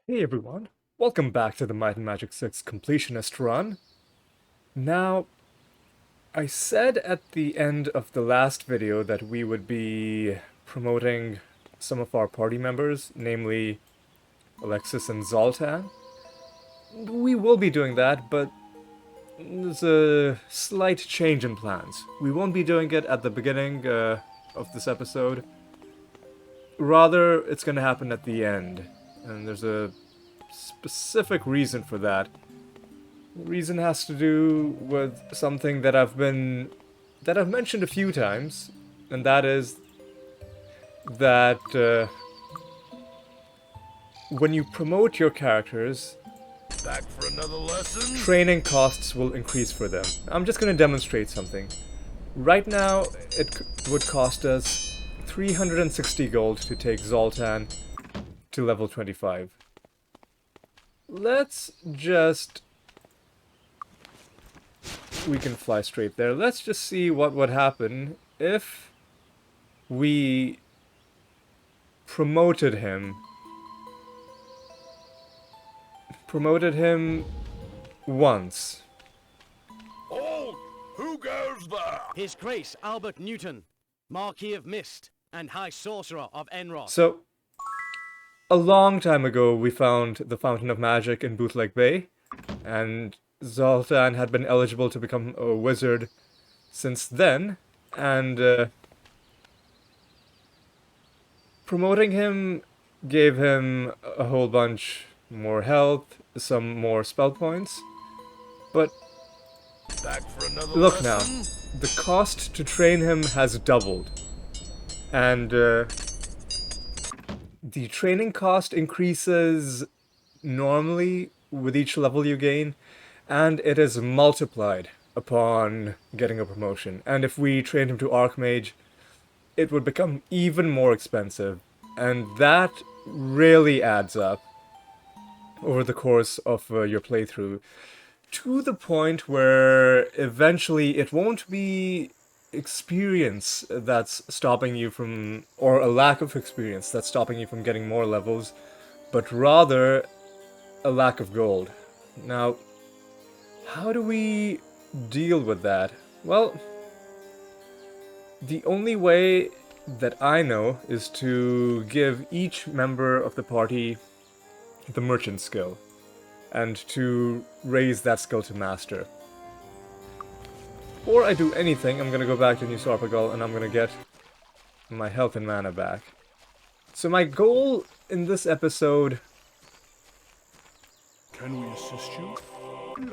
Hey everyone, welcome back to the Might and Magic 6 Completionist run. Now, I said at the end of the last video that we would be promoting some of our party members, namely Alexis and Zoltan. We will be doing that, but there's a slight change in plans. We won't be doing it at the beginning of this episode. Rather, it's going to happen at the end, and there's a specific reason for that. The reason has to do with something that I've mentioned a few times, and that is that when you promote your characters, Back for another lesson? training costs will increase for them. I'm just going to demonstrate something. Right now, it would cost us 360 gold to take Zoltan to level 25. Let's just... We can fly straight there. Let's just see what would happen if we promoted him. Promoted him once. Halt! Who goes there? His Grace Albert Newton, Marquis of Mist and High Sorcerer of Enroth. So, a long time ago we found the Fountain of Magic in Bootleg Bay, and Zoltan had been eligible to become a wizard since then, and promoting him gave him a whole bunch more health, some more spell points, but Back for another look now, lesson? the cost to train him has doubled, and the training cost increases normally with each level you gain, and it is multiplied upon getting a promotion. And if we trained him to Archmage, it would become even more expensive, and that really adds up over the course of your playthrough, to the point where eventually it won't be experience that's stopping you from, or a lack of experience that's stopping you from getting more levels, but rather a lack of gold. Now, how do we deal with that? Well, the only way that I know is to give each member of the party the merchant skill, and to raise that skill to master. Before I do anything, I'm gonna go back to New Sarpagal and I'm gonna get my health and mana back. So my goal in this episode, Can we assist you?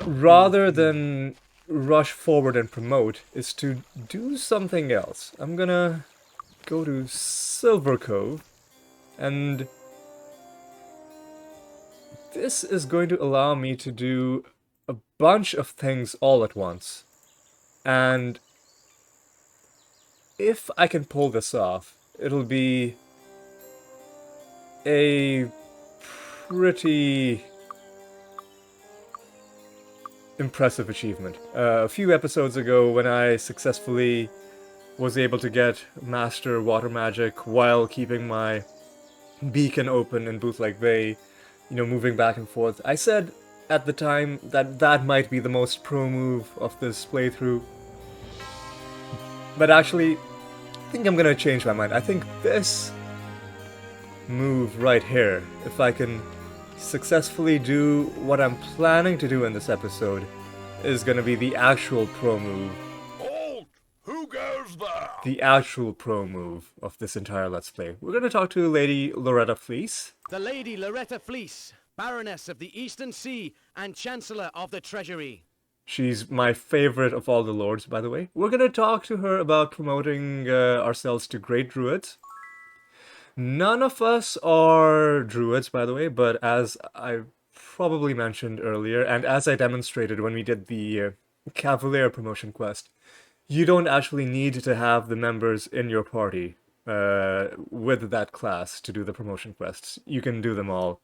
rather than rush forward and promote, is to do something else. I'm gonna go to Silver Cove, and this is going to allow me to do a bunch of things all at once. And if I can pull this off, it'll be a pretty impressive achievement. A few episodes ago, when I successfully was able to get Master Water Magic while keeping my beacon open in Bootleg Bay, moving back and forth, I said at the time that that might be the most pro move of this playthrough. But actually, I think I'm gonna change my mind. I think this move right here, if I can successfully do what I'm planning to do in this episode, is gonna be the actual pro move. Halt! Who goes there? The actual pro move of this entire Let's Play. We're gonna talk to Lady Loretta Fleece. The Lady Loretta Fleece, Baroness of the Eastern Sea and Chancellor of the Treasury. She's my favorite of all the lords, by the way. We're gonna talk to her about promoting ourselves to Great Druids. None of us are Druids, by the way, but as I probably mentioned earlier, and as I demonstrated when we did the Cavalier promotion quest, you don't actually need to have the members in your party with that class to do the promotion quests. You can do them all.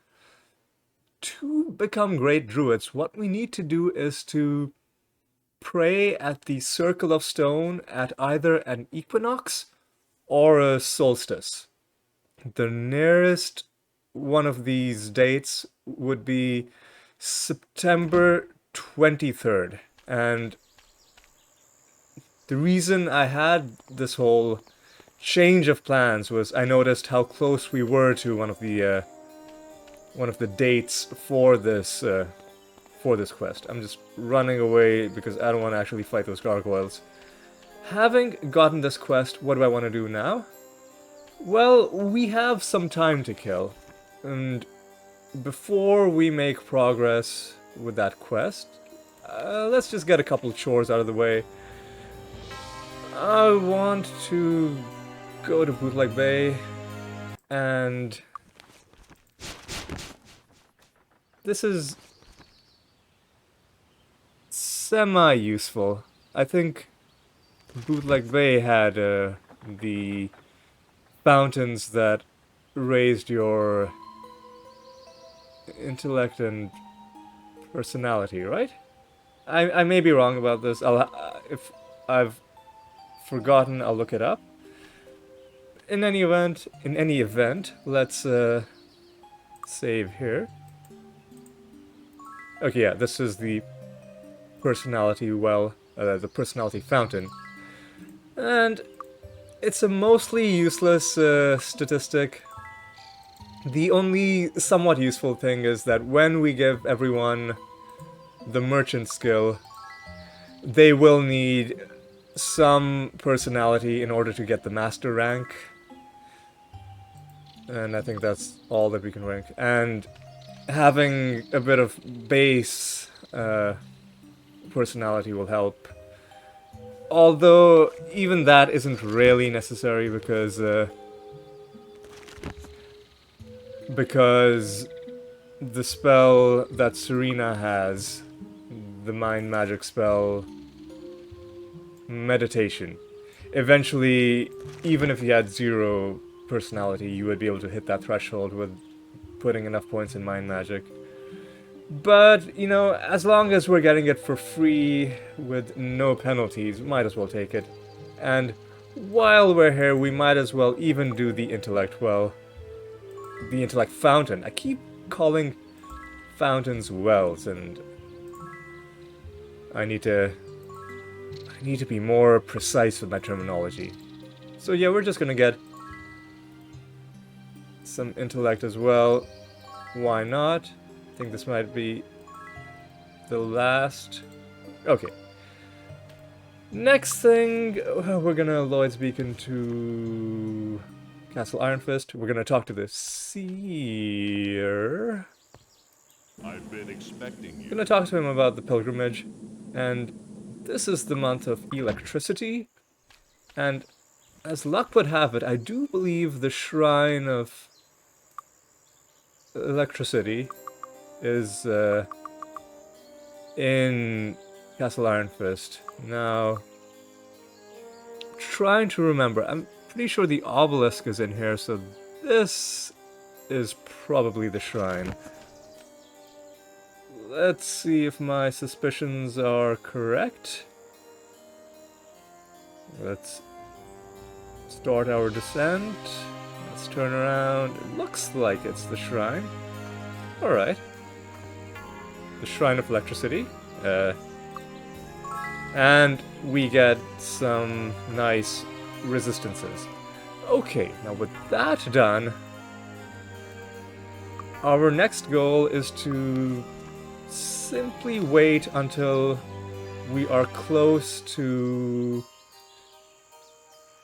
To become great druids, what we need to do is to pray at the Circle of Stone at either an equinox or a solstice. The nearest one of these dates would be September 23rd. And the reason I had this whole change of plans was I noticed how close we were to one of the dates for this quest. I'm just running away because I don't want to actually fight those gargoyles. Having gotten this quest, what do I want to do now? Well, we have some time to kill, and before we make progress with that quest, let's just get a couple chores out of the way. I want to go to Bootleg Bay, and this is semi-useful. I think Bootleg Bay had the fountains that raised your intellect and personality, right? I may be wrong about this. If I've forgotten, I'll look it up. In any event, let's save here. Okay, yeah, this is the personality the personality fountain. And it's a mostly useless statistic. The only somewhat useful thing is that when we give everyone the merchant skill, they will need some personality in order to get the master rank. And I think that's all that we can rank. And having a bit of base personality will help. Although, even that isn't really necessary because the spell that Serena has, the mind magic spell, meditation. Eventually, even if you had 0 personality, you would be able to hit that threshold with putting enough points in mind magic. But, you know, as long as we're getting it for free with no penalties, might as well take it. And while we're here, we might as well even do the intellect the intellect fountain. I keep calling fountains wells, and I need to be more precise with my terminology. So yeah, we're just gonna get some intellect as well. Why not? I think this might be the last. Okay. Next thing, we're gonna Lloyd's Beacon to Castle Ironfist. We're gonna talk to the Seer. I've been expecting you. Gonna talk to him about the pilgrimage, and this is the month of electricity, and as luck would have it, I do believe the Shrine of Electricity is in Castle Ironfist. Now, trying to remember, I'm pretty sure the obelisk is in here, so this is probably the shrine. Let's see if my suspicions are correct. Let's start our descent. Let's turn around. It looks like it's the shrine. Alright. The Shrine of Electricity. And we get some nice resistances. Okay, now with that done, our next goal is to simply wait until we are close to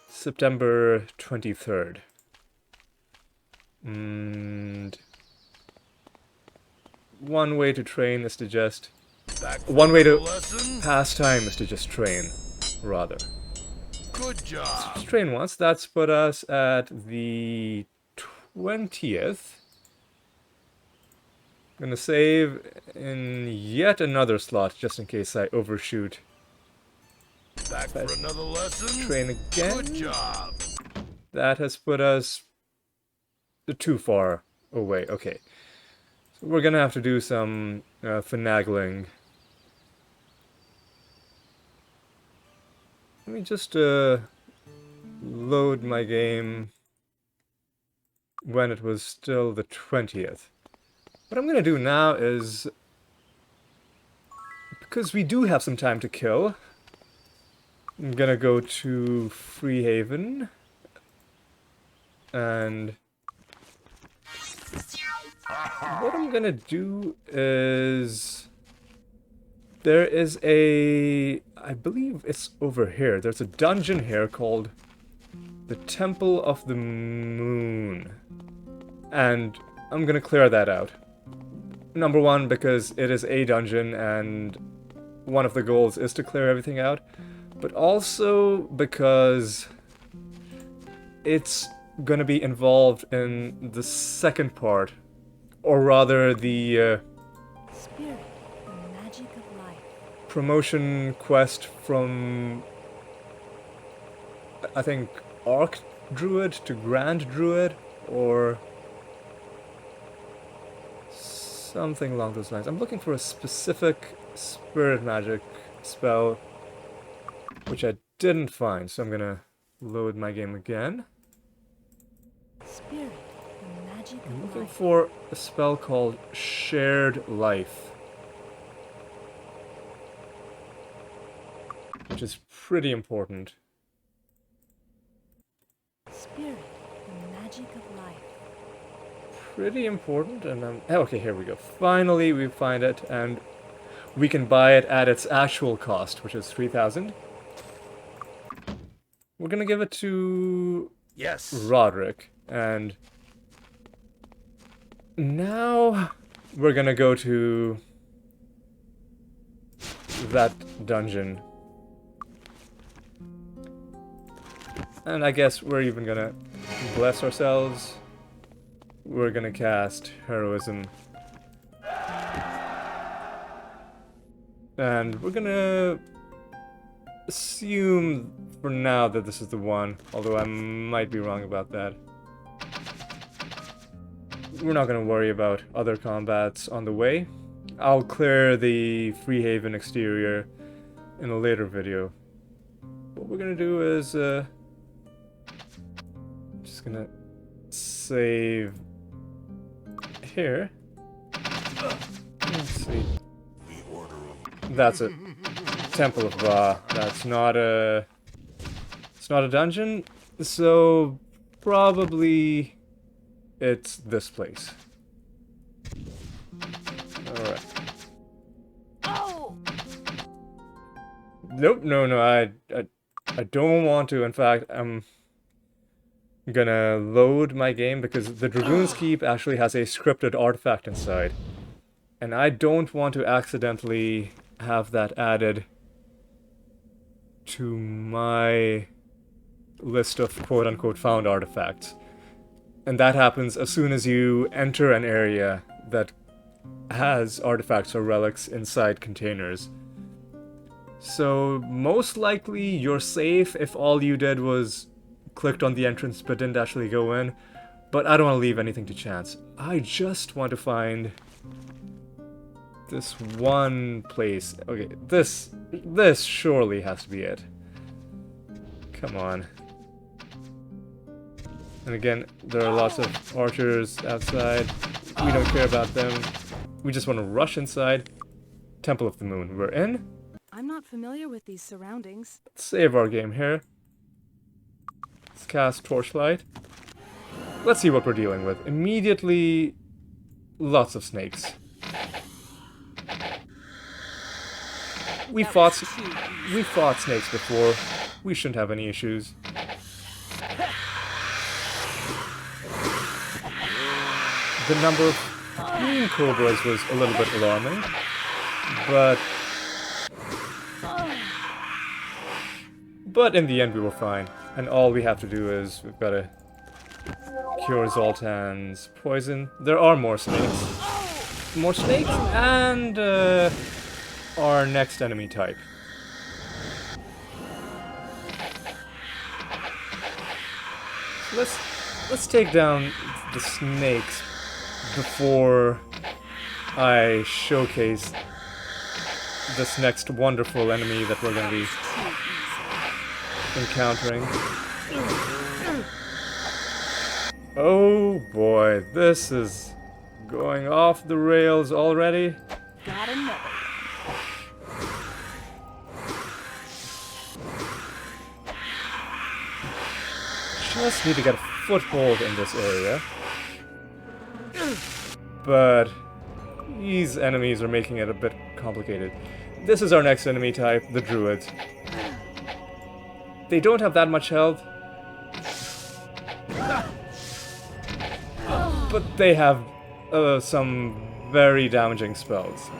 September 23rd. And one way to train is to just... One way to pass time is to just train, rather. Good job. Just train once. That's put us at the 20th. Gonna save in yet another slot just in case I overshoot. Back for another lesson. Train again. Good job. That has put us too far away. Okay. So we're gonna have to do some finagling. Let me just load my game. when it was still the 20th. What I'm gonna do now is, because we do have some time to kill, I'm gonna go to Freehaven, and what I'm gonna do is, there is I believe it's over here, there's a dungeon here called the Temple of the Moon, and I'm gonna clear that out. Number one, because it is a dungeon, and one of the goals is to clear everything out, but also because it's gonna be involved in the second part, or rather the Spirit, the magic of life. promotion quest from, I think, Arc Druid to Grand Druid, or something along those lines. I'm looking for a specific spirit magic spell, which I didn't find, so I'm gonna load my game again. Spirit, the magic I'm of looking life. for a spell called Shared Life, which is pretty important. Spirit, the magic of life. Pretty important, and okay, here we go. Finally, we find it, and we can buy it at its actual cost, which is 3,000. We're gonna give it to Yes. Roderick, and now we're gonna go to that dungeon. And I guess we're even gonna bless ourselves. We're gonna cast Heroism. And we're gonna assume for now that this is the one, although I might be wrong about that. We're not gonna worry about other combats on the way. I'll clear the Freehaven exterior in a later video. What we're gonna do is, just gonna save here. Let's see. That's it. Temple of Ra. That's not a... It's not a dungeon, so probably it's this place. Alright. Oh! Nope, no, I don't want to. In fact, I'm gonna load my game because the Dragoon's Keep actually has a scripted artifact inside. And I don't want to accidentally have that added to my list of quote-unquote found artifacts. And that happens as soon as you enter an area that has artifacts or relics inside containers. So most likely you're safe if all you did was clicked on the entrance but didn't actually go in. But I don't want to leave anything to chance. I just want to find this one place. Okay, this surely has to be it. Come on. And again, there are lots of archers outside. We don't care about them. We just want to rush inside. Temple of the Moon. We're in. I'm not familiar with these surroundings. Let's save our game here. Let's cast Torchlight. Let's see what we're dealing with. Immediately, lots of snakes. We fought snakes before. We shouldn't have any issues. The number of green Cobras was a little bit alarming, but in the end we were fine. And all we have to do is we've got to cure Zoltan's poison. There are more snakes. More snakes and our next enemy type. Let's take down the snakes before I showcase this next wonderful enemy that we're going to be encountering. Oh boy, this is going off the rails already. Gotta know. Just need to get a foothold in this area. But these enemies are making it a bit complicated. This is our next enemy type, the Druids. They don't have that much health, but they have some very damaging spells.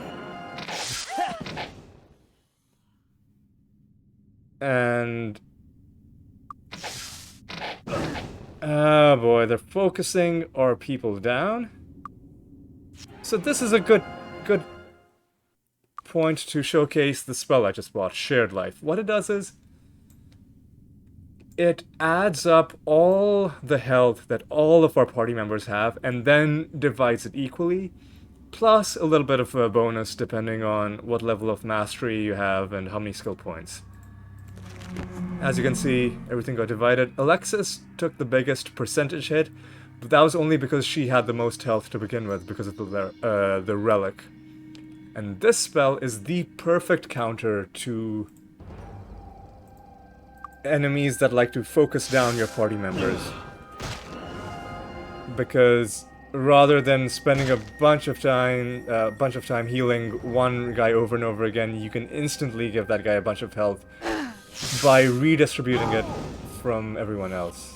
And... oh boy, they're focusing our people down. So this is a good point to showcase the spell I just bought, Shared Life. What it does is, it adds up all the health that all of our party members have, and then divides it equally, plus a little bit of a bonus depending on what level of mastery you have and how many skill points. As you can see, everything got divided. Alexis took the biggest percentage hit, but that was only because she had the most health to begin with, because of the relic. And this spell is the perfect counter to enemies that like to focus down your party members. Because rather than spending a bunch of time healing one guy over and over again, you can instantly give that guy a bunch of health by redistributing it from everyone else.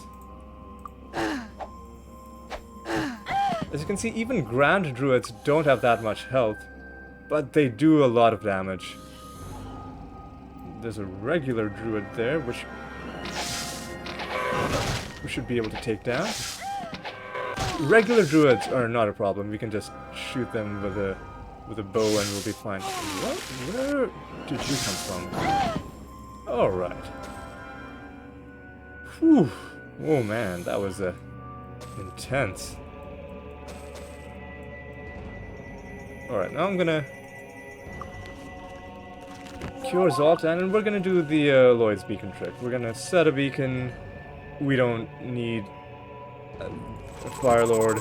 As you can see, even Grand Druids don't have that much health, but they do a lot of damage. There's a regular Druid there, which we should be able to take down. Regular Druids are not a problem. We can just shoot them with a bow and we'll be fine. What? Where did you come from? Alright. Whew. Oh man, that was intense. Alright, now I'm gonna cure Zoltan, and we're gonna do the Lloyd's beacon trick. We're gonna set a beacon. We don't need a Firelord,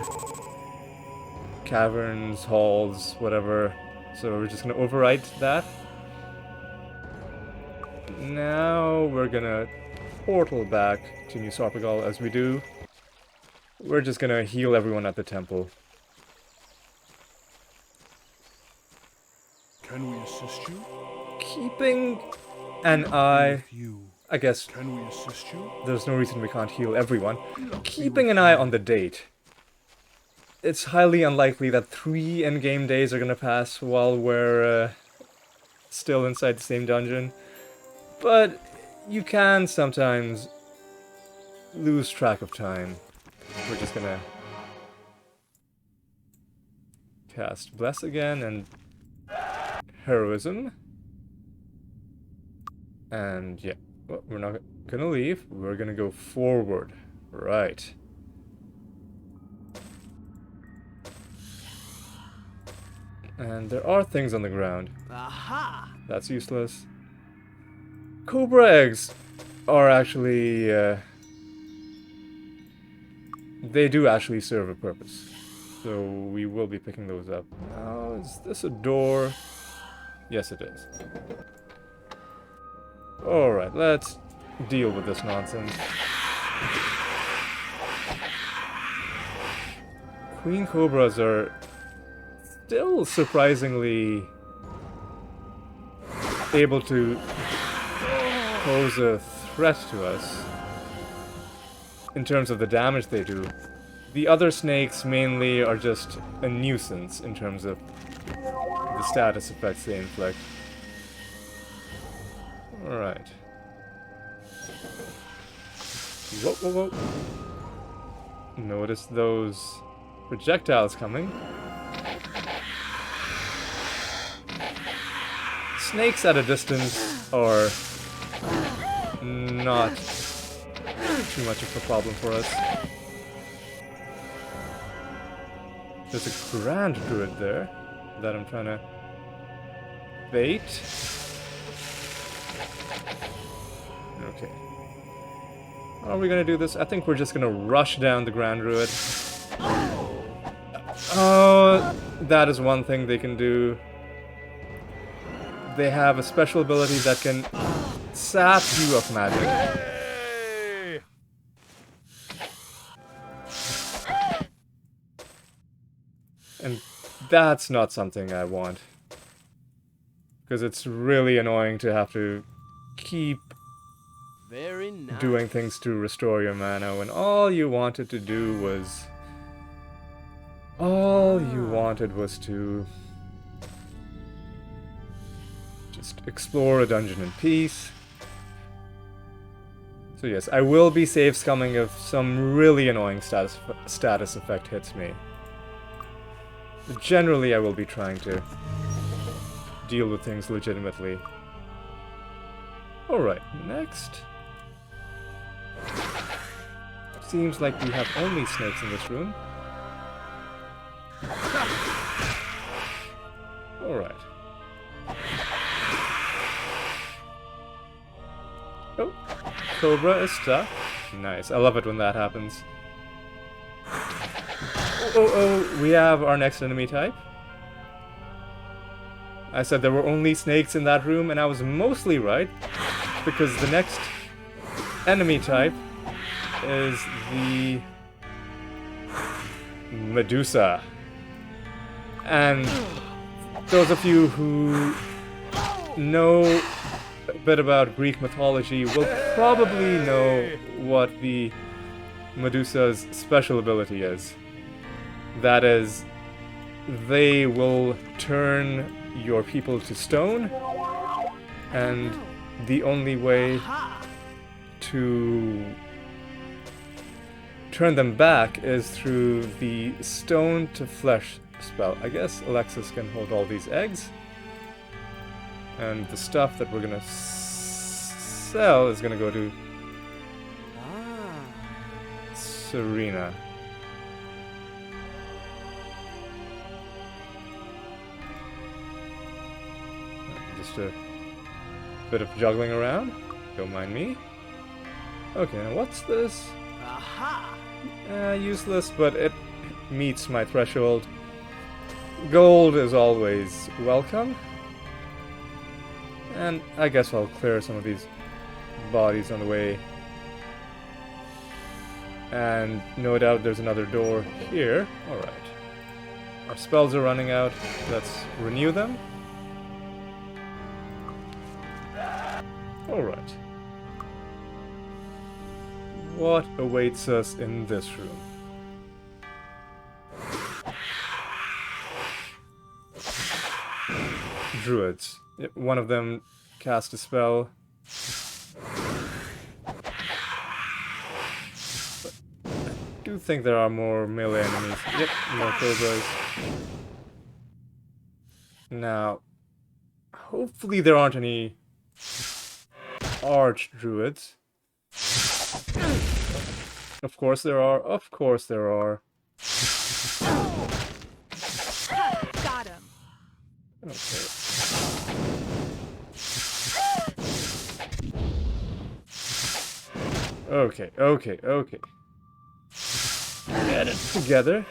caverns, halls, whatever. So we're just gonna overwrite that. Now we're gonna portal back to New Sarpagal. As we do, we're just gonna heal everyone at the temple. Can we assist you? Keeping an eye, I guess Can we assist you? there's no reason we can't heal everyone. Keeping an eye on the date. It's highly unlikely that 3 endgame days are gonna pass while we're still inside the same dungeon. But you can sometimes lose track of time. We're just gonna cast Bless again and Heroism. And yeah, well, we're not gonna leave. We're gonna go forward. Right. And there are things on the ground. Aha! That's useless. Cobra eggs are actually... they do actually serve a purpose. So we will be picking those up. Now, is this a door? Yes, it is. Alright, let's deal with this nonsense. Queen Cobras are still surprisingly able to pose a threat to us in terms of the damage they do. The other snakes mainly are just a nuisance in terms of the status effects they inflict. Alright. Whoa, whoa, whoa. Notice those projectiles coming. Snakes at a distance are not too much of a problem for us. There's a Grand Druid there that I'm trying to bait. Okay. are we gonna do this? I think we're just gonna rush down the Grand Druid. Oh, that is one thing they can do. They have a special ability that can sap you of magic. And that's not something I want. Because it's really annoying to have to keep Very nice. doing things to restore your mana when all you wanted to do was... All you wanted was to... just explore a dungeon in peace. So yes, I will be save scumming if some really annoying status effect hits me. But generally, I will be trying to deal with things legitimately. Alright, next. Seems like we have only snakes in this room. Alright. Oh, Cobra is stuck. Nice, I love it when that happens. Oh, we have our next enemy type. I said there were only snakes in that room, and I was mostly right, because the next enemy type is the Medusa. And those of you who know a bit about Greek mythology will probably know what the Medusa's special ability is. That is, they will turn your people to stone, and the only way to turn them back is through the stone to flesh spell. I guess Alexis can hold all these eggs, and the stuff that we're gonna sell is gonna go to Serena. Just a bit of juggling around. Don't mind me. Okay, now what's this? Useless, but it meets my threshold. Gold is always welcome. And I guess I'll clear some of these bodies on the way. And no doubt there's another door here. Alright. Our spells are running out. Let's renew them. Alright. What awaits us in this room? Druids. One of them cast a spell. But I do think there are more melee enemies. Yep, more Cobras. Now, hopefully there aren't any Arch-Druids. Of course there are. Of course there are. Got him. Okay. Okay. Get it together.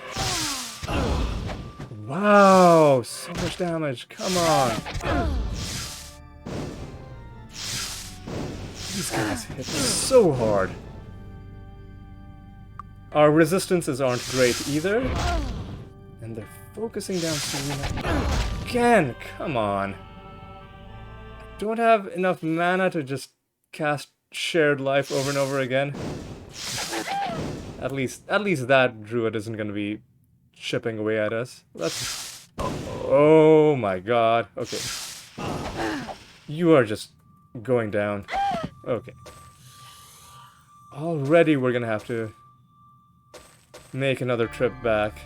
Wow, so much damage. Come on. These guys hit so hard. Our resistances aren't great either. And they're focusing down Serena again. Come on. I don't have enough mana to just cast Shared Life over and over again. At least that Druid isn't going to be chipping away at us. Let's... Oh my god. Okay. You are just going down. Okay. Already we're going to have to make another trip back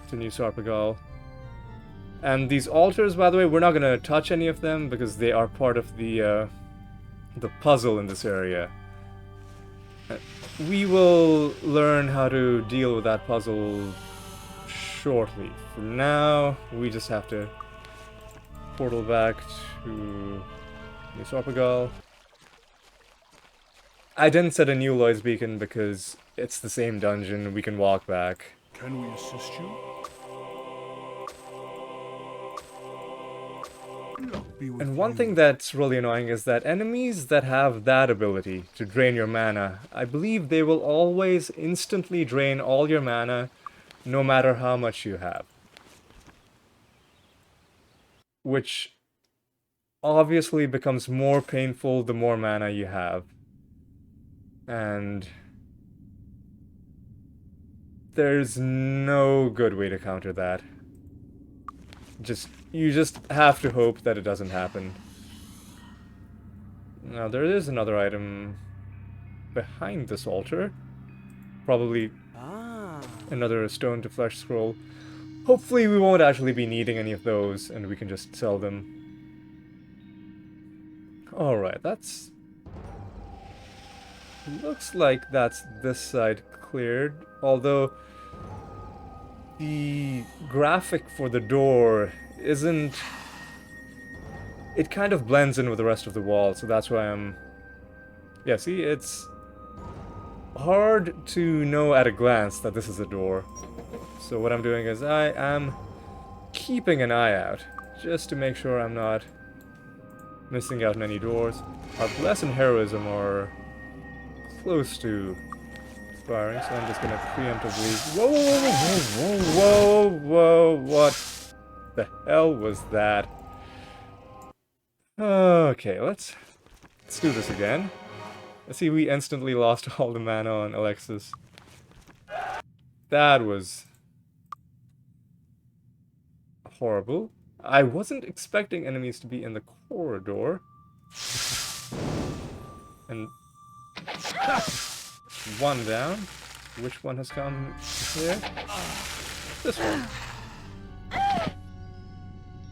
to New Sarpagal. And these altars, by the way, we're not going to touch any of them because they are part of the puzzle in this area. We will learn how to deal with that puzzle shortly. For now, we just have to portal back to New Sarpagal. I didn't set a new Lloyd's Beacon because it's the same dungeon, we can walk back. Can we assist you? Luck be with And one you. thing that's really annoying is that enemies that have that ability to drain your mana, I believe they will always instantly drain all your mana, no matter how much you have. Which obviously becomes more painful the more mana you have. And there's no good way to counter that. You just have to hope that it doesn't happen. Now there is another item behind this altar. Probably another stone to flesh scroll. Hopefully we won't actually be needing any of those and we can just sell them. Alright, that's... looks like that's this side cleared, although the graphic for the door isn't... it kind of blends in with the rest of the wall, so that's why I'm... yeah, see, it's hard to know at a glance that this is a door. So what I'm doing is I am keeping an eye out, just to make sure I'm not missing out on any doors. Our Bless and Heroism are close to expiring, so I'm just gonna preemptively... whoa, whoa, whoa, whoa, whoa, what the hell was that? Okay, let's do this again. I see we instantly lost all the mana on Alexis. That was horrible. I wasn't expecting enemies to be in the corridor. And one down. Which one has come here? This one.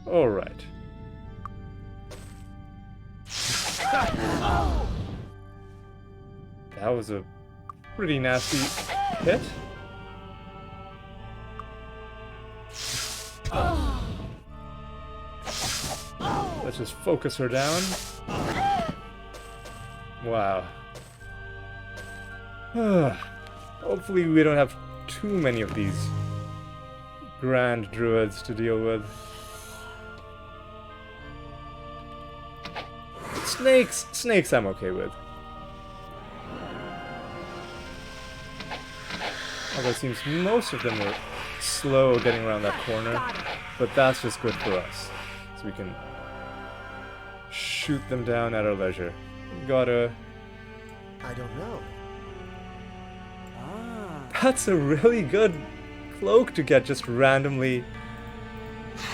Alright. That was a pretty nasty hit. Let's just focus her down. Wow. Hopefully we don't have too many of these grand druids to deal with. Snakes I'm okay with. Although it seems most of them are slow getting around that corner, but that's just good for us. So we can shoot them down at our leisure. Gotta... I don't know. That's a really good cloak to get just randomly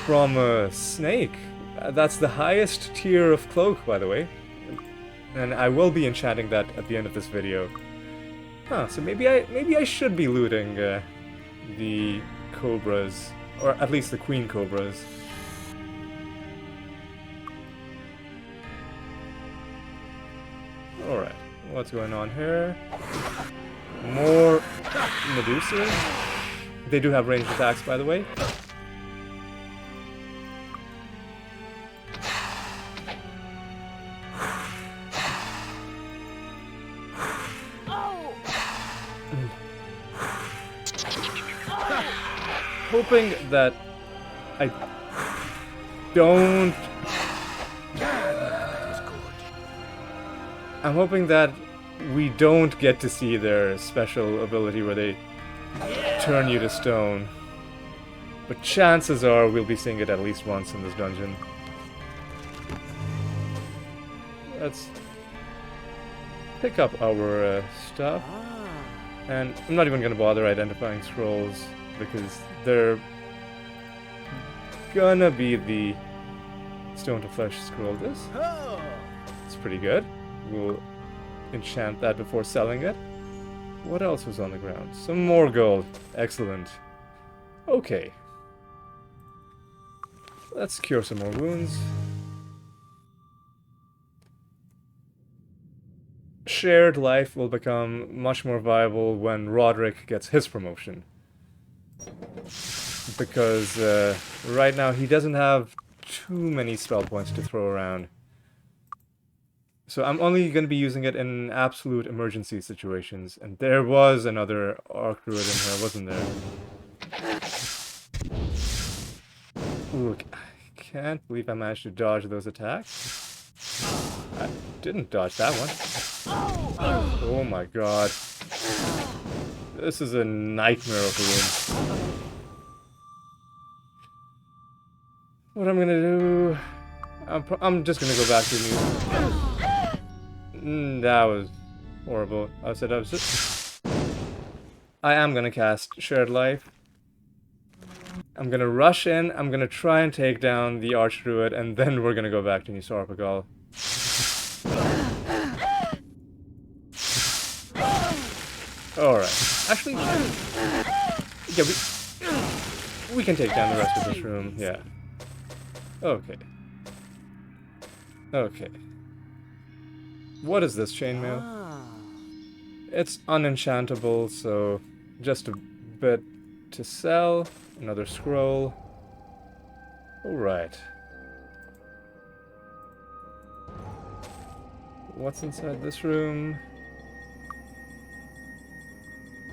from a snake. That's the highest tier of cloak, by the way. And I will be enchanting that at the end of this video. Huh, so maybe I should be looting the Cobras, or at least the Queen Cobras. Alright, what's going on here? More Medusas. They do have ranged attacks, by the way. Hoping that I don't... I'm hoping that we don't get to see their special ability where they turn you to stone. But chances are we'll be seeing it at least once in this dungeon. Let's pick up our stuff. And I'm not even going to bother identifying scrolls, because they're gonna be the Stone to Flesh scroll. This? It's pretty good. We'll enchant that before selling it. What else was on the ground? Some more gold. Excellent. Okay. Let's cure some more wounds. Shared life will become much more viable when Roderick gets his promotion. Because right now he doesn't have too many spell points to throw around. So I'm only going to be using it in absolute emergency situations. And there was another Arc Druid in here, wasn't there? Ooh, I can't believe I managed to dodge those attacks. I didn't dodge that one. Oh my god. This is a nightmare of a room. What I'm gonna do... I'm just gonna go back to new... that was horrible. I am gonna cast Shared Life. I'm gonna rush in, I'm gonna try and take down the Archdruid, and then we're gonna go back to New Sarpagal. Alright. Actually, yeah, we can take down the rest of this room, yeah. Okay. Okay. What is this chainmail? It's unenchantable, so just a bit to sell. Another scroll. Alright. What's inside this room?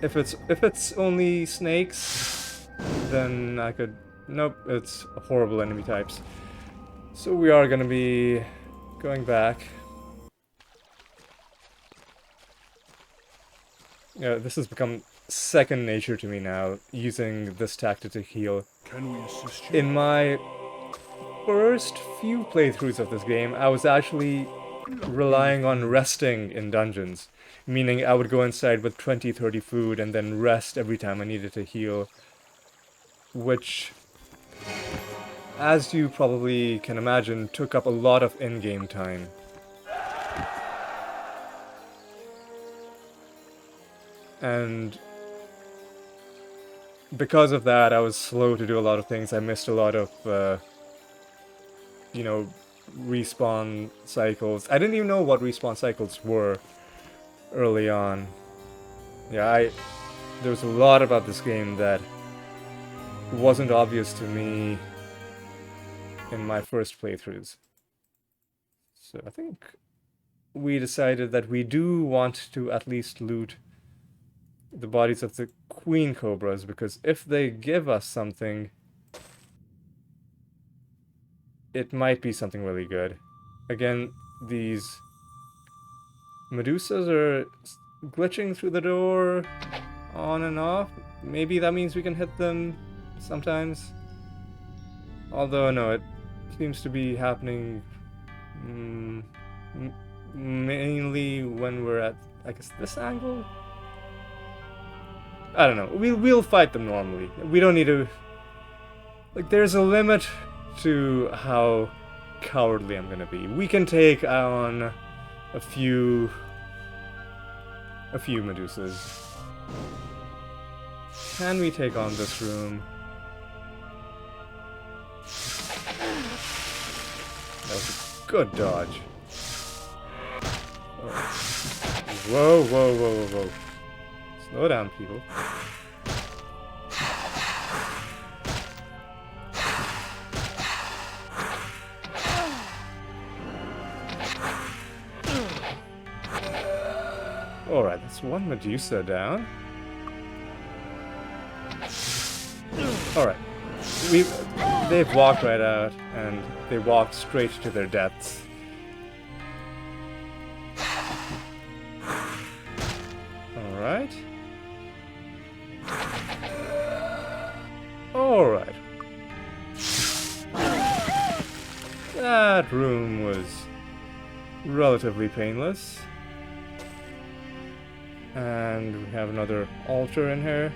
If it's only snakes, then I could... Nope, it's horrible enemy types. So we are gonna be going back. Yeah, this has become second nature to me now, using this tactic to heal. Can we assist you? In my first few playthroughs of this game, I was actually relying on resting in dungeons. Meaning I would go inside with 20-30 food and then rest every time I needed to heal. Which, as you probably can imagine, took up a lot of in-game time. And because of that, I was slow to do a lot of things. I missed a lot of, you know, respawn cycles. I didn't even know what respawn cycles were early on. Yeah, there was a lot about this game that wasn't obvious to me in my first playthroughs. So I think we decided that we do want to at least loot the bodies of the Queen Cobras, because if they give us something, it might be something really good. Again, these Medusas are glitching through the door on and off. Maybe that means we can hit them sometimes. Although, no, it seems to be happening mainly when we're at, I guess, this angle? I don't know. We'll fight them normally. We don't need to... Like, there's a limit to how cowardly I'm gonna be. We can take on a few Medusas. Can we take on this room? That was a good dodge. Oh. Whoa, whoa, whoa, whoa, whoa. Slow down, people. Alright, that's one Medusa down. Alright. They've walked right out, and they walked straight to their deaths. Alright. Alright. That room was relatively painless. And we have another altar in here.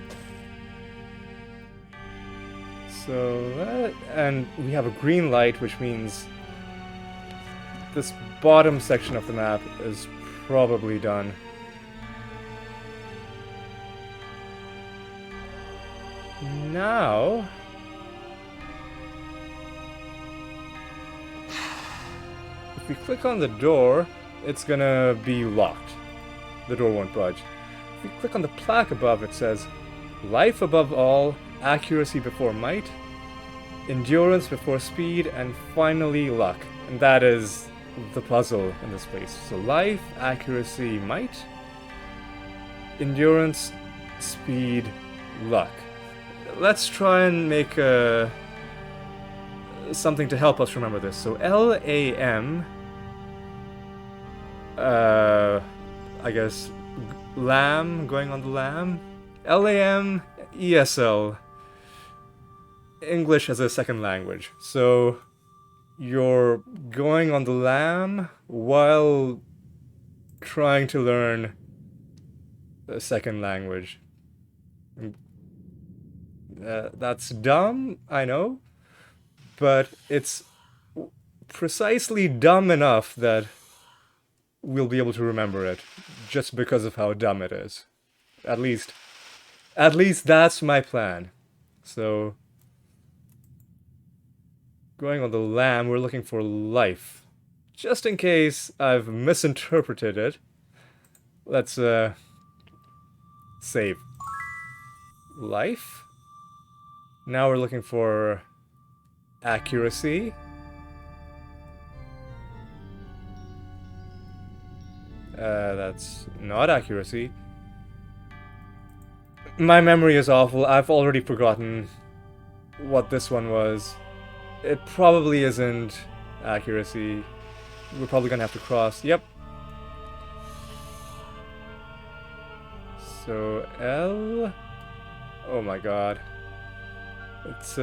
So, and we have a green light, which means this bottom section of the map is probably done. Now... if we click on the door, it's gonna be locked. The door won't budge. If we click on the plaque above, it says, life above all, accuracy before might, endurance before speed, and finally luck. And that is the puzzle in this place. So life, accuracy, might, endurance, speed, luck. Let's try and make something to help us remember this. So LAM, I guess lamb, going on the lamb. LAM, ESL, English as a second language. So you're going on the lam while trying to learn a second language. That's dumb, I know, but it's precisely dumb enough that we'll be able to remember it just because of how dumb it is. At least that's my plan. So going on the lamb, we're looking for life. Just in case I've misinterpreted it, let's save. Life. Now we're looking for accuracy. That's not accuracy. My memory is awful. I've already forgotten what this one was. It probably isn't accuracy. We're probably gonna have to cross. Yep. So L. Oh my god. It's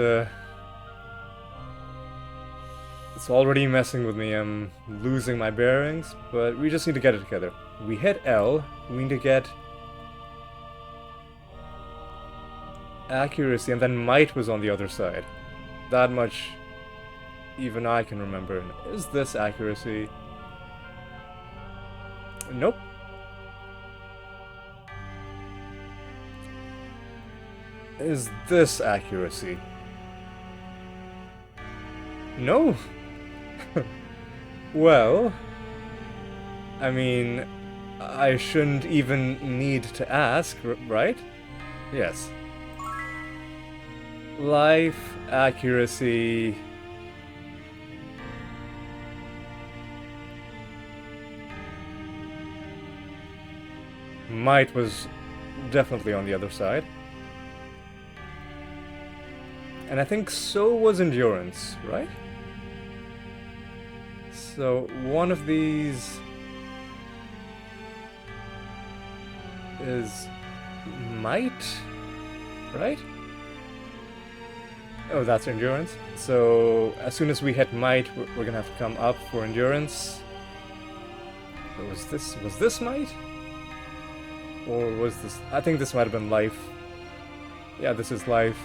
already messing with me. I'm losing my bearings, but we just need to get it together. We hit L. We need to get accuracy, and then might was on the other side. That much even I can remember. Is this accuracy? Nope. Is this accuracy? No. Well, I mean, I shouldn't even need to ask, right? Yes. Life, accuracy. Might was definitely on the other side. And I think so was endurance, right? So one of these is might, right? Oh, that's endurance. So as soon as we hit might, we're gonna have to come up for endurance. Or was this might? Or was this... I think this might have been life. Yeah, this is life.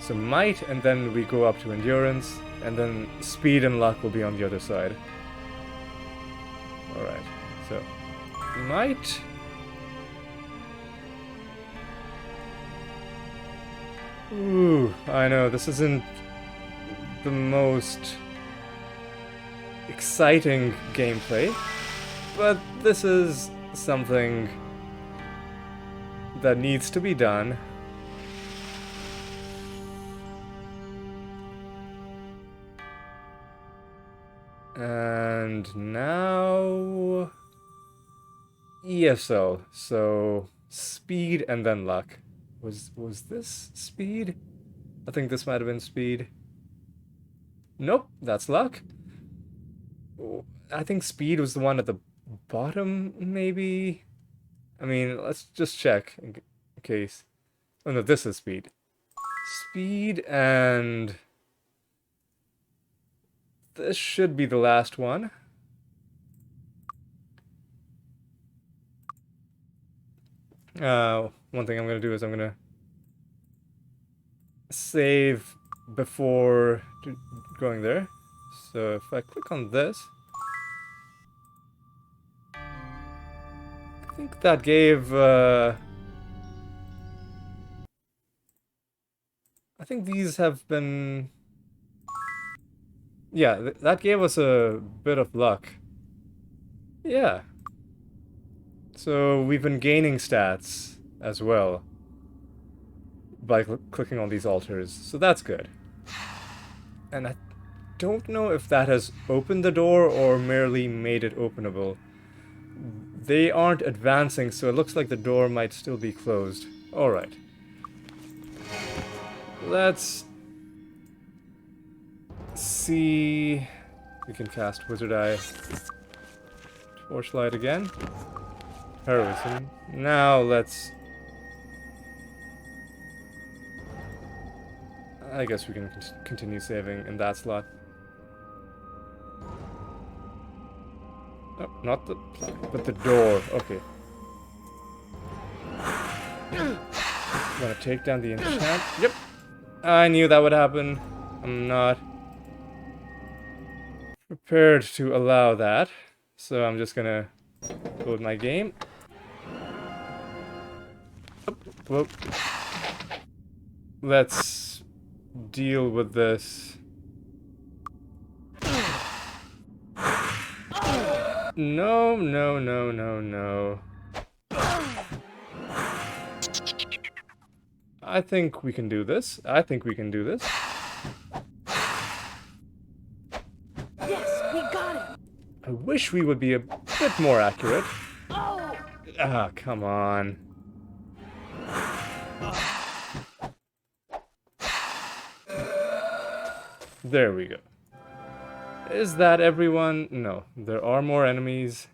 So might, and then we go up to endurance, and then speed and luck will be on the other side. Alright, so might. Ooh, I know, this isn't the most exciting gameplay, but this is something that needs to be done. And now ESL, so speed and then luck. Was this speed? I think this might have been speed. Nope, that's luck. I think speed was the one at the bottom, maybe? I mean, let's just check in case. Oh no, this is speed. Speed and... this should be the last one. One thing I'm gonna do is I'm gonna save before going there. So if I click on this, I think that gave, I think these have been... yeah, that gave us a bit of luck. Yeah. So we've been gaining stats as well by clicking on these altars, so that's good. And don't know if that has opened the door or merely made it openable. They aren't advancing, so it looks like the door might still be closed. Alright. Let's see. We can cast Wizard Eye. Torchlight again. Heroism. Now let's... I guess we can continue saving in that slot. Oh, not the... but the door. Okay. I'm gonna take down the enchant. Yep. I knew that would happen. I'm not prepared to allow that. So I'm just gonna load my game. Whoop. Let's deal with this. No, no, no, no, no. I think we can do this. I think we can do this. Yes, we got him. I wish we would be a bit more accurate. Oh, Ah, come on. There we go. Is that everyone? No, there are more enemies.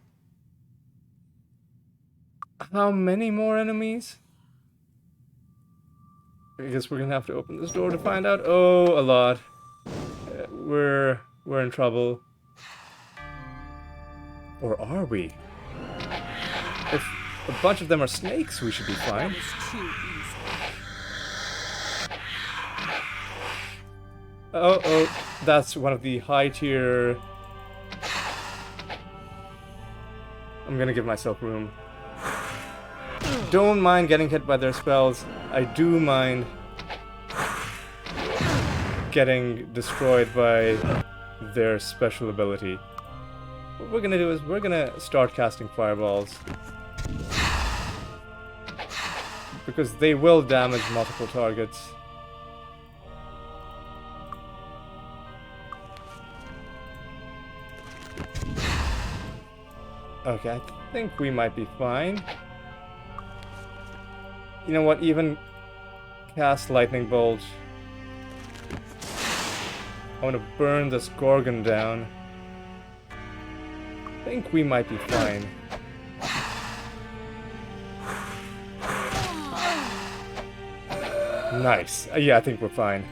How many more enemies? I guess we're gonna have to open this door to find out. Oh, a lot. We're in trouble. Or are we? If a bunch of them are snakes, we should be fine. it's too easy. Oh, that's one of the high tier... I'm gonna give myself room. Don't mind getting hit by their spells. I do mind getting destroyed by their special ability. What we're gonna do is we're gonna start casting fireballs. Because they will damage multiple targets. Okay, I think we might be fine. You know what, even cast Lightning Bolt. I want to burn this Gorgon down. I think we might be fine. Nice. Yeah, I think we're fine.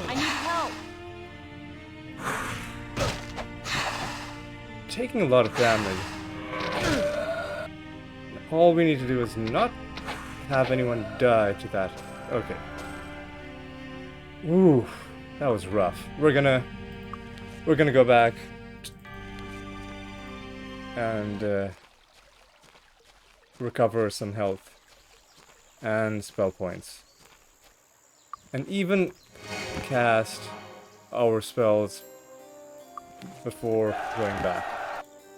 I need help. Taking a lot of damage. All we need to do is not have anyone die to that. Okay. Ooh, that was rough. We're gonna go back and recover some health and spell points, and even cast our spells before going back.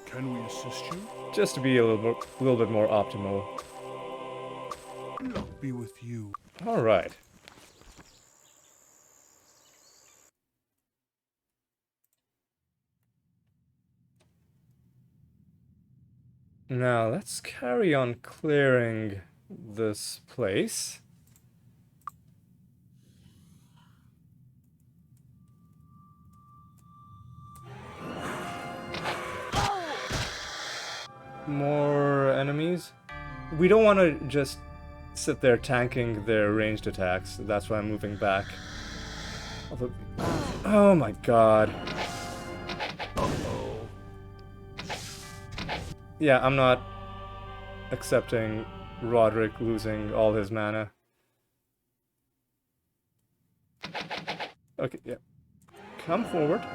Can we assist you? Just to be a little bit more optimal. Luck be with you. All right. Now let's carry on clearing this place. More enemies. We don't want to just sit there tanking their ranged attacks. That's why I'm moving back. Although, oh my god. Yeah, I'm not accepting Roderick losing all his mana. Okay, yeah. Come forward.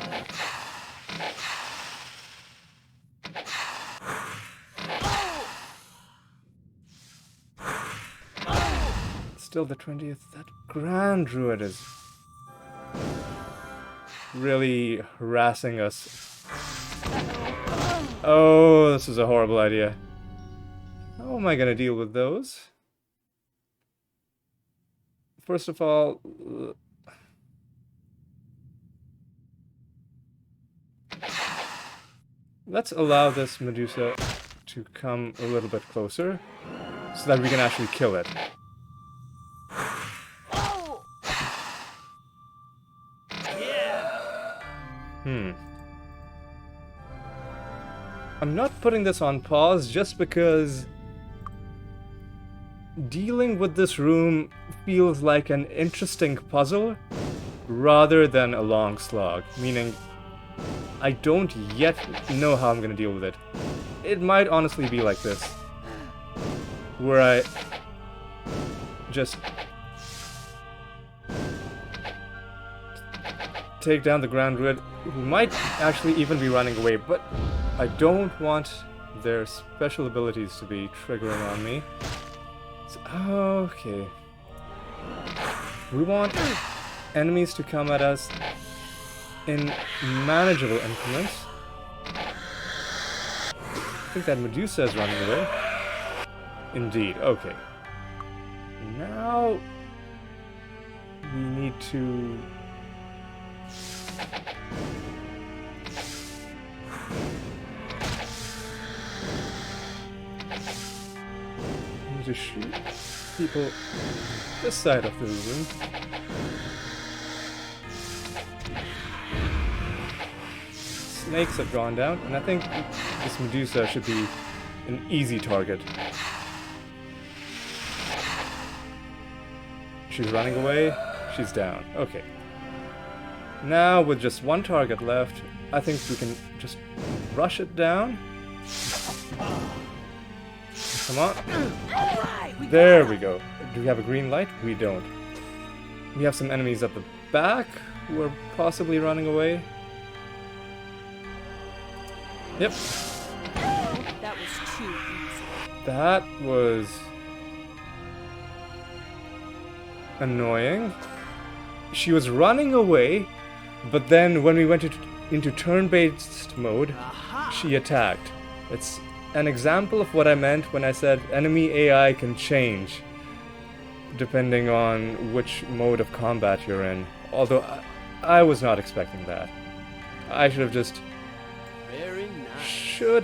Still the 20th. That Grand Druid is really harassing us. Oh, this is a horrible idea. How am I gonna deal with those? first of all, let's allow this Medusa to come a little bit closer so that we can actually kill it. Oh! I'm not putting this on pause just because dealing with this room feels like an interesting puzzle rather than a long slog, meaning I don't yet know how I'm gonna deal with it. It might honestly be like this, where I just take down the Grand Druid, who might actually even be running away, but I don't want their special abilities to be triggering on me. So, okay. We want enemies to come at us in manageable increments. I think that Medusa is running away. Indeed, okay. Now we need to shoot people this side of the room. Snakes have gone down, and I think this Medusa should be an easy target. She's running away. She's down. Okay. Now, with just one target left, I think we can just rush it down. Come on. There we go. Do we have a green light? We don't. We have some enemies at the back who are possibly running away. Yep. That was too easy. That was annoying. She was running away, but then when we went into turn-based mode, she attacked. It's an example of what I meant when I said enemy AI can change depending on which mode of combat you're in. Although I was not expecting that. I should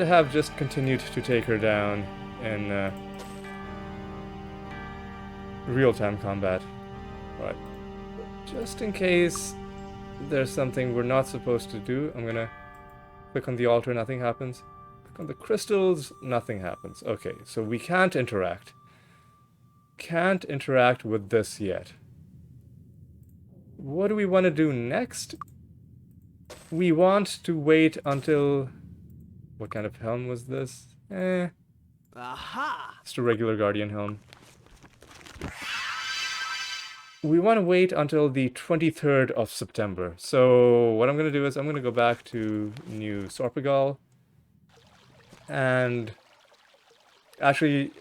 have just continued to take her down in real-time combat. But just in case there's something we're not supposed to do, I'm gonna click on the altar, nothing happens. On the crystals, nothing happens. Okay, so we can't interact. Can't interact with this yet. What do we want to do next? We want to wait until... What kind of helm was this? Aha! Just a regular Guardian helm. We want to wait until the 23rd of September. So what I'm going to do is I'm going to go back to New Sorpagal. And actually,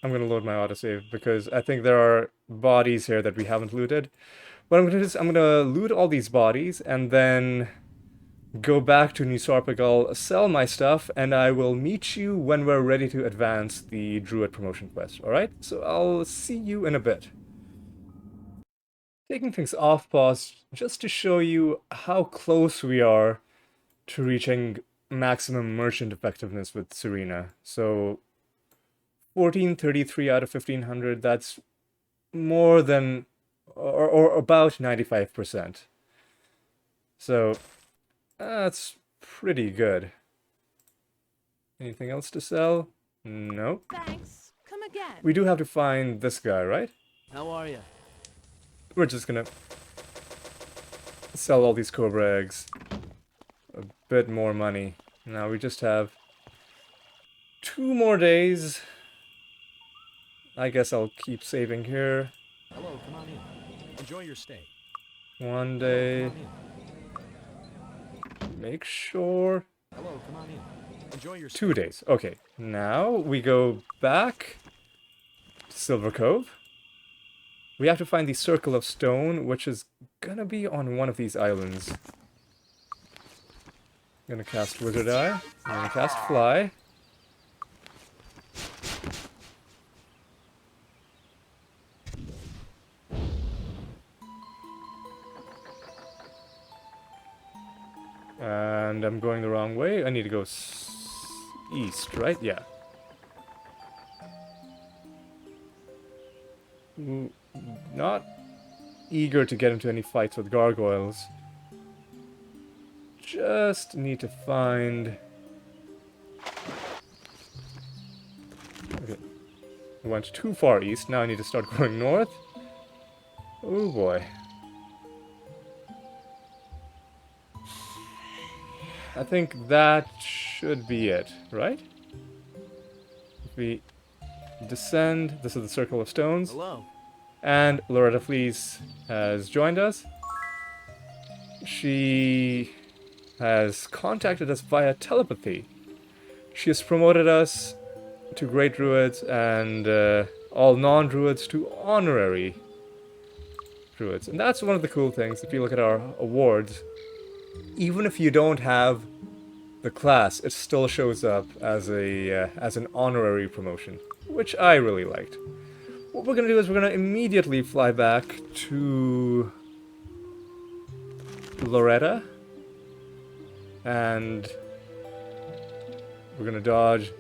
I'm going to load my autosave because I think there are bodies here that we haven't looted. What I'm going to do is I'm going to loot all these bodies and then go back to New Sorpagal, sell my stuff, and I will meet you when we're ready to advance the Druid promotion quest, alright? So I'll see you in a bit. Taking things off pause just to show you how close we are to reaching maximum merchant effectiveness with Serena. So 1433 out of 1500, that's more than or about 95%. So that's pretty good. Anything else to sell? Nope. Thanks. Come again. We do have to find this guy, right? How are you? We're just gonna sell all these Cobra eggs. A bit more money. Now we just have 2 more days. I guess I'll keep saving here. Hello, come on in. Enjoy your stay. 1 day. Make sure. Hello, come on in. Enjoy your 2 days. Okay. Now we go back to Silver Cove. We have to find the Circle of Stone, which is gonna be on one of these islands. I'm gonna cast Wizard Eye. I'm gonna cast Fly. And I'm going the wrong way. I need to go east, right? Yeah. Not eager to get into any fights with gargoyles. Just need to find... Okay. I went too far east. Now I need to start going north. Oh boy. I think that should be it, right? If we descend, this is the Circle of Stones. Hello. And Loretta Fleece has joined us. She has contacted us via telepathy. She has promoted us to Great Druids and all non-Druids to honorary Druids. And that's one of the cool things. If you look at our awards, even if you don't have the class, it still shows up as an honorary promotion, which I really liked. What we're going to do is we're going to immediately fly back to Loretta, and we're going to dodge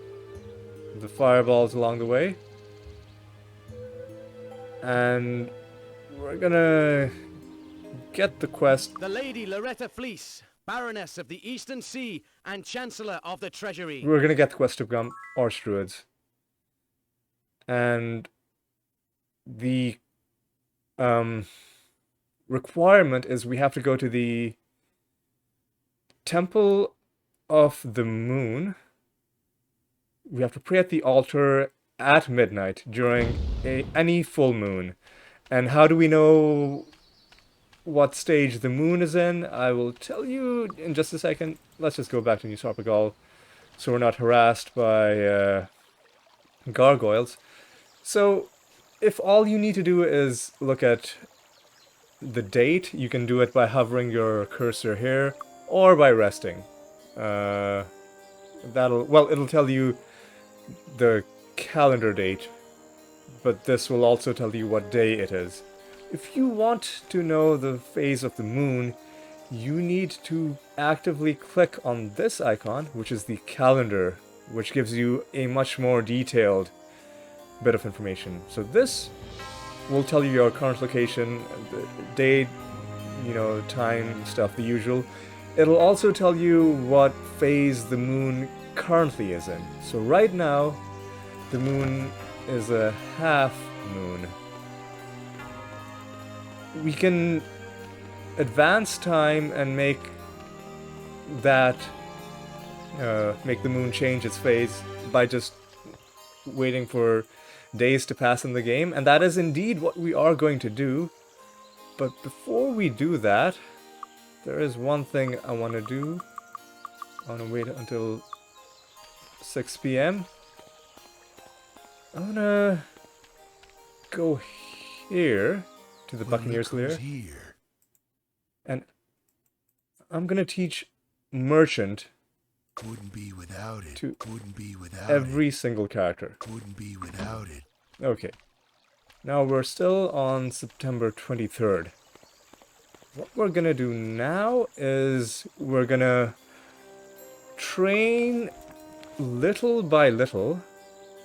the fireballs along the way, and we're going to get the quest. The Lady Loretta Fleece, Baroness of the Eastern Sea and Chancellor of the Treasury. We're going to get the quest to become Archdruids. And the requirement is we have to go to the Temple of the Moon. We have to pray at the altar at midnight during any full moon. And how do we know what stage the moon is in? I will tell you in just a second. Let's just go back to New Sarpagal so we're not harassed by gargoyles. So, if all you need to do is look at the date, you can do it by hovering your cursor here, or by resting. It'll tell you the calendar date, but this will also tell you what day it is. If you want to know the phase of the moon, you need to actively click on this icon, which is the calendar, which gives you a much more detailed bit of information. So this will tell you your current location, the day, time stuff, the usual. It'll also tell you what phase the moon currently is in. So right now, the moon is a half moon. We can advance time and make the moon change its phase by just waiting for days to pass in the game, and that is indeed what we are going to do. But before we do that, there is one thing I want to do. I want to wait until 6 p.m. I'm gonna go here to the Buccaneers Lair, and I'm gonna teach Merchant Wouldn't be without it. to Wouldn't be without every single character. Wouldn't be without it. Okay. Now we're still on September 23rd. What we're gonna do now is we're gonna train little by little.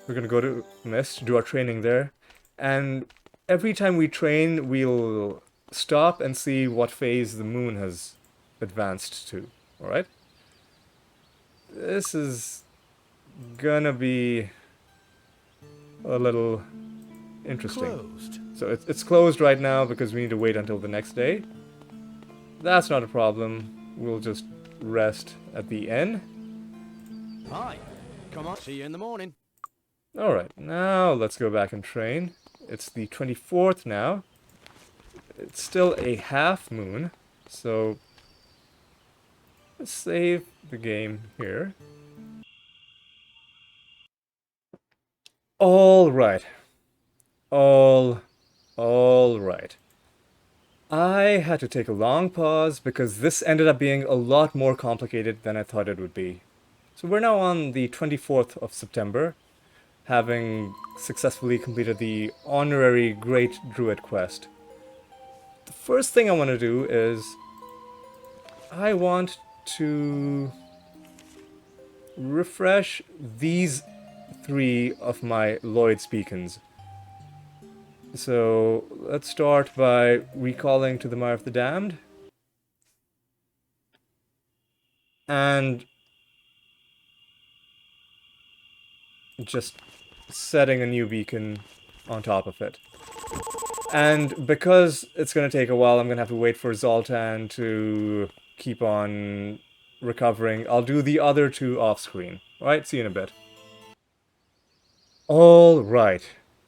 We're gonna go to Mist, do our training there, and every time we train, we'll stop and see what phase the moon has advanced to. Alright? This is gonna be a little interesting. Closed. So it's closed right now because we need to wait until the next day. That's not a problem. We'll just rest at the inn. Hi. Come on. See you in the morning. Alright, now let's go back and train. It's the 24th now. It's still a half moon, so let's save the game here. Alright. Alright. I had to take a long pause because this ended up being a lot more complicated than I thought it would be. So we're now on the 24th of September, having successfully completed the honorary Great Druid quest. The first thing I want to do is I want to refresh these 3 of my Lloyd's beacons. So let's start by recalling to the Mire of the Damned. And just setting a new beacon on top of it. And because it's going to take a while, I'm going to have to wait for Zoltan to keep on recovering. I'll do the other 2 off-screen. Alright, see you in a bit. Alright,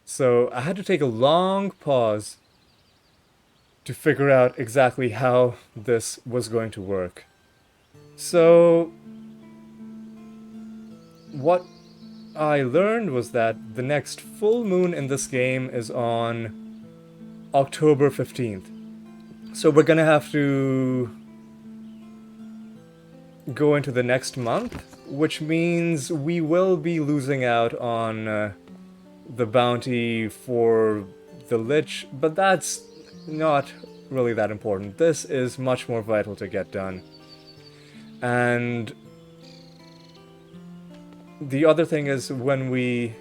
so I had to take a long pause to figure out exactly how this was going to work. So, what I learned was that the next full moon in this game is on October 15th. So we're gonna have to go into the next month, which means we will be losing out on the bounty for the Lich, but that's not really that important. This is much more vital to get done. And the other thing is, when we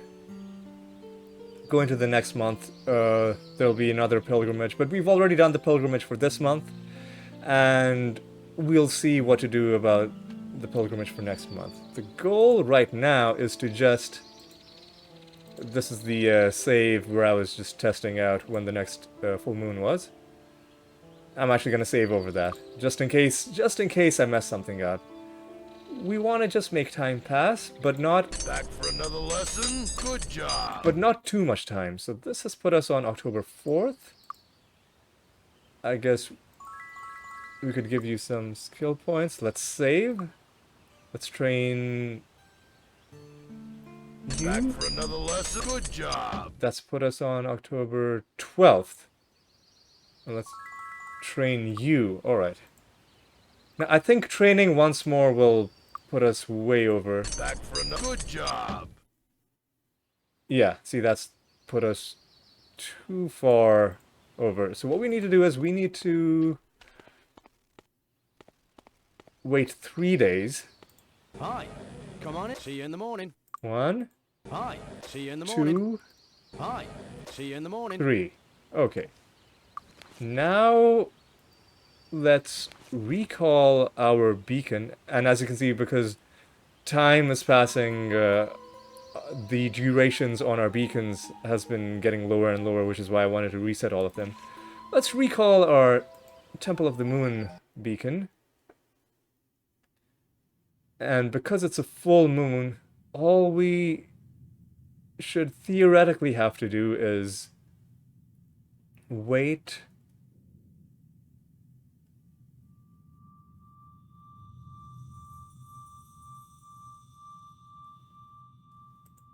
go into the next month, there'll be another pilgrimage, but we've already done the pilgrimage for this month, and we'll see what to do about the pilgrimage for next month. The goal right now is to just... This is the save where I was just testing out when the next full moon was. I'm actually going to save over that, just in case I mess something up. We want to just make time pass, but not... Back for another lesson? Good job. But not too much time. So this has put us on October 4th. I guess we could give you some skill points. Let's save. Let's train you. Back for another lesson? Good job. That's put us on October 12th. And let's train you. Alright. Now, I think training once more will put us way over. Back for another. Good job. Yeah, see, that's put us too far over. So what we need to do is we need to wait 3 days. Hi. Come on in. See you in the morning. 1, Hi. See you in the morning. 2, Hi. See you in the morning. 3. Okay. Now, let's recall our beacon. And as you can see, because time is passing, the durations on our beacons has been getting lower and lower, which is why I wanted to reset all of them. Let's recall our Temple of the Moon beacon. And because it's a full moon, all we should theoretically have to do is wait.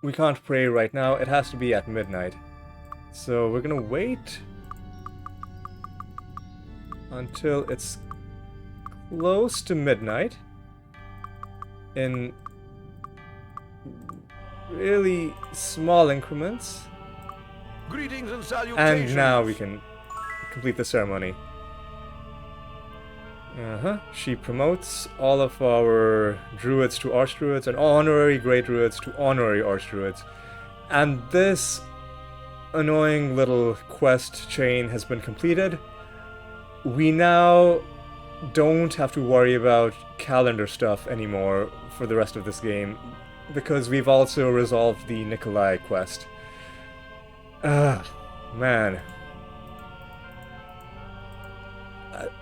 We can't pray right now, it has to be at midnight. So we're gonna wait until it's close to midnight in really small increments. Greetings and salutations. And now we can complete the ceremony. She promotes all of our druids to archdruids and honorary great druids to honorary archdruids. And this annoying little quest chain has been completed. We now don't have to worry about calendar stuff anymore for the rest of this game, because we've also resolved the Nikolai quest. Man.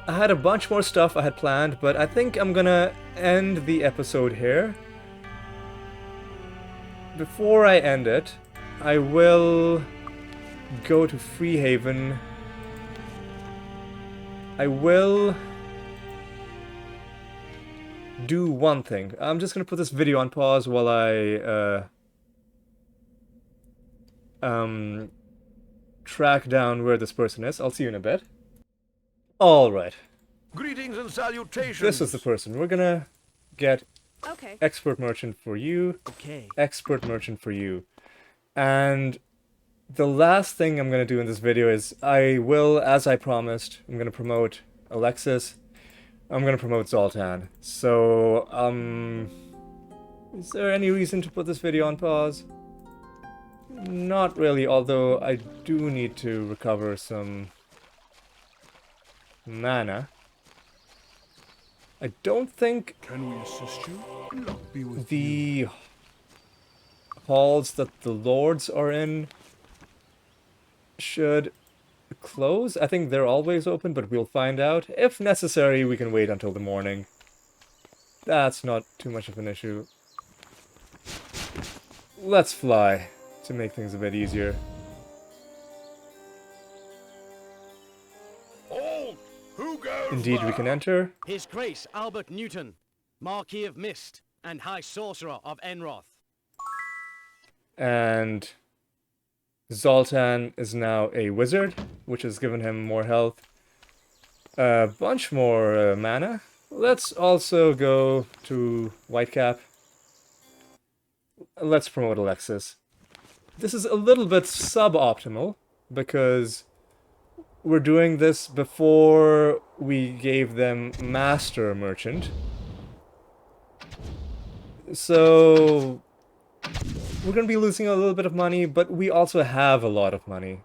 I had a bunch more stuff I had planned, but I think I'm gonna end the episode here. Before I end it, I will go to Freehaven. I will do one thing. I'm just gonna put this video on pause while I track down where this person is. I'll see you in a bit. Alright. Greetings and salutations. This is the person. We're gonna get Okay. expert merchant for you, Okay. expert merchant for you. And the last thing I'm gonna do in this video is I will, as I promised, I'm gonna promote Alexis. I'm gonna promote Zoltan. So, is there any reason to put this video on pause? Not really, although I do need to recover some mana. I don't think Can we assist you? Luck be with the halls that the lords are in should close. I think they're always open, but we'll find out. If necessary, we can wait until the morning. That's not too much of an issue. Let's fly to make things a bit easier. Hold! Who goes Indeed, we can enter. His Grace Albert Newton, Marquis of Mist and High Sorcerer of Enroth. And Zoltan is now a wizard, which has given him more health. A bunch more mana. Let's also go to Whitecap. Let's promote Alexis. This is a little bit suboptimal, because we're doing this before we gave them Master Merchant. So we're going to be losing a little bit of money, but we also have a lot of money.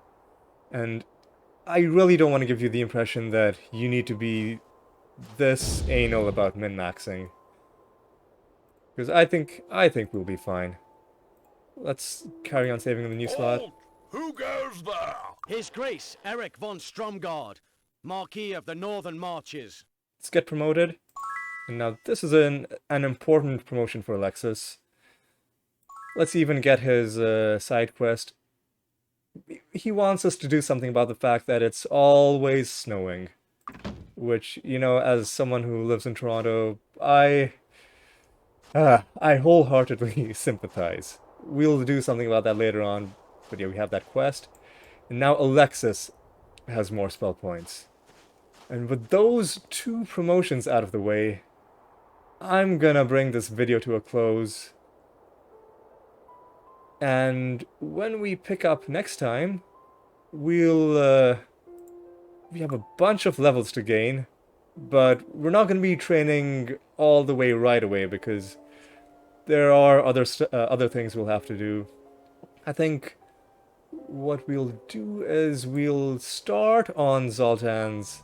And I really don't want to give you the impression that you need to be this anal about min-maxing. Because I think we'll be fine. Let's carry on saving the new slot. Hold! Who goes there? His Grace Eric von Stromgard, Marquis of the Northern Marches. Let's get promoted. And now this is an important promotion for Alexis. Let's even get his side quest. He wants us to do something about the fact that it's always snowing. Which, you know, as someone who lives in Toronto, I wholeheartedly sympathize. We'll do something about that later on, but yeah, we have that quest. And now Alexis has more spell points. And with those two promotions out of the way, I'm gonna bring this video to a close. And when we pick up next time, we have a bunch of levels to gain, but we're not going to be training all the way right away because there are other things we'll have to do. I think what we'll do is we'll start on Zoltan's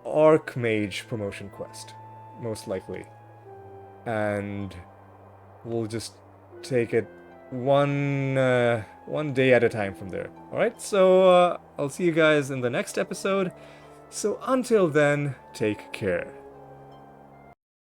Archmage promotion quest, most likely, and we'll just take it one day at a time from there. Alright, so I'll see you guys in the next episode. So until then, take care.